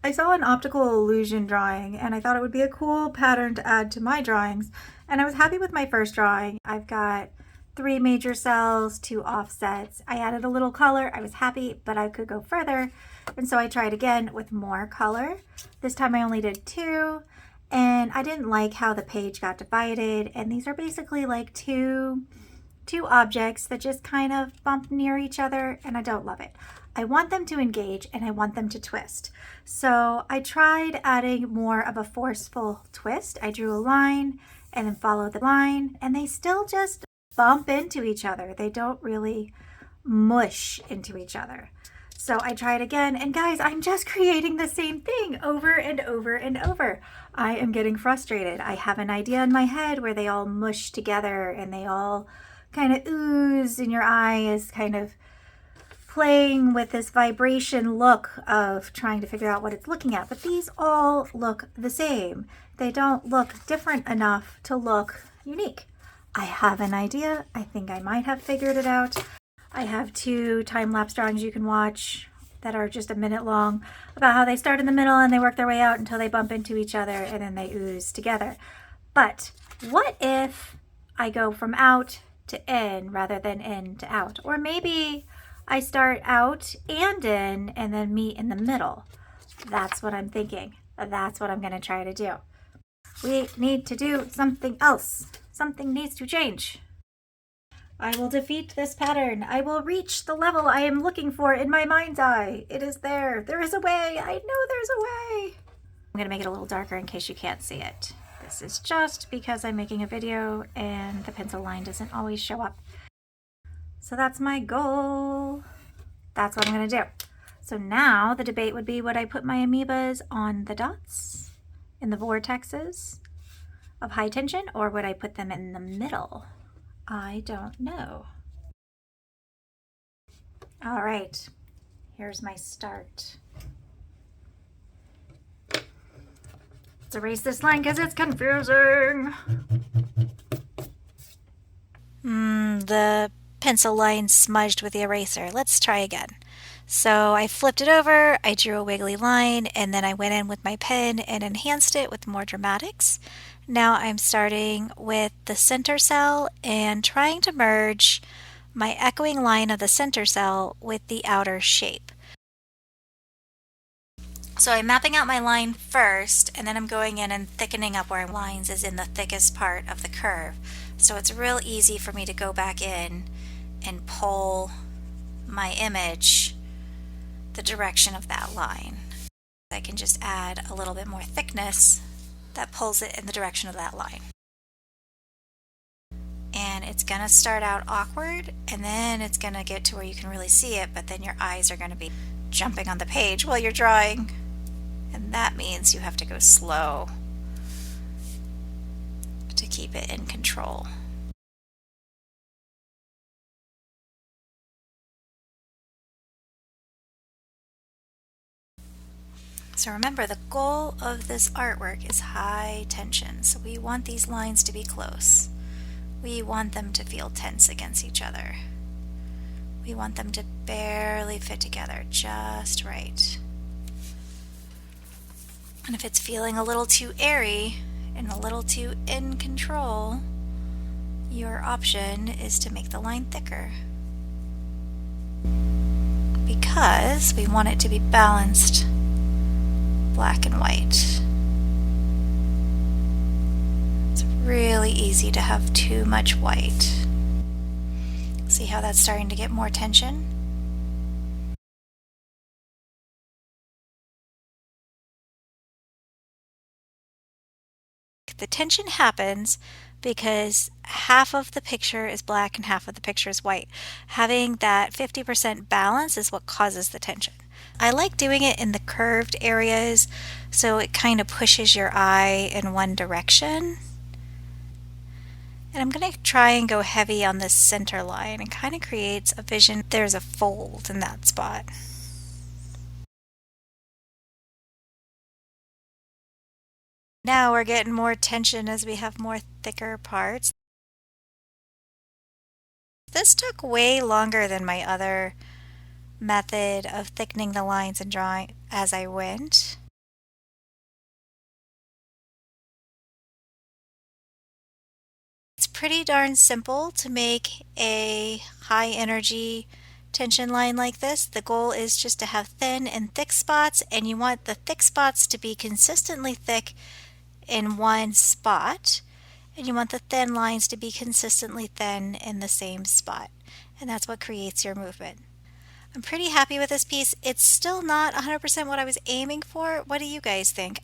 I saw an optical illusion drawing and I thought it would be a cool pattern to add to my drawings. And I was happy with my first drawing. I've got 3 major cells, 2 offsets. I added a little color. I was happy, but I could go further. And so I tried again with more color. This time I only did 2. And I didn't like how the page got divided. And these are basically like two objects that just kind of bump near each other, and I don't love it. I want them to engage and I want them to twist. So I tried adding more of a forceful twist. I drew a line and then followed the line, and they still just bump into each other. They don't really mush into each other. So I tried again, and guys, I'm just creating the same thing over and over and over. I am getting frustrated. I have an idea in my head where they all mush together and they all kind of ooze, and your eye is kind of playing with this vibration look of trying to figure out what it's looking at. But these all look the same. They don't look different enough to look unique. I have an idea. I think I might have figured it out. I have 2 time-lapse drawings you can watch that are just a minute long about how they start in the middle and they work their way out until they bump into each other and then they ooze together. But what if I go from out to in rather than in to out? Or maybe I start out and in and then meet in the middle. That's what I'm thinking. That's what I'm going to try to do. We need to do something else. Something needs to change. I will defeat this pattern. I will reach the level I am looking for in my mind's eye. It is there. There is a way. I know there's a way. I'm going to make it a little darker in case you can't see it. This is just because I'm making a video and the pencil line doesn't always show up. So that's my goal. That's what I'm going to do. So now the debate would be, would I put my amoebas on the dots in the vortexes of high tension, or would I put them in the middle? I don't know. All right, here's my start. Let's erase this line because it's confusing. The pencil line smudged with the eraser. Let's try again. So I flipped it over, I drew a wiggly line, and then I went in with my pen and enhanced it with more dramatics. Now I'm starting with the center cell and trying to merge my echoing line of the center cell with the outer shape. So I'm mapping out my line first, and then I'm going in and thickening up where lines is in the thickest part of the curve. So it's real easy for me to go back in and pull my image the direction of that line. I can just add a little bit more thickness that pulls it in the direction of that line. And it's going to start out awkward, and then it's going to get to where you can really see it, but then your eyes are going to be jumping on the page while you're drawing, and that means you have to go slow to keep it in control. So remember, the goal of this artwork is high tension, so we want these lines to be close. We want them to feel tense against each other. We want them to barely fit together, just right. And if it's feeling a little too airy and a little too in control, your option is to make the line thicker, because we want it to be balanced, black and white. It's really easy to have too much white. See how that's starting to get more tension? The tension happens because half of the picture is black and half of the picture is white. Having that 50% balance is what causes the tension. I like doing it in the curved areas so it kind of pushes your eye in one direction. And I'm going to try and go heavy on this center line. It kind of creates a vision. There's a fold in that spot. Now we're getting more tension as we have more thicker parts. This took way longer than my other method of thickening the lines and drawing as I went. pretty darn simple to make a high energy tension line like this. The goal is just to have thin and thick spots, and you want the thick spots to be consistently thick in one spot, and you want the thin lines to be consistently thin in the same spot. And that's what creates your movement. I'm pretty happy with this piece. It's still not 100% what I was aiming for. What do you guys think?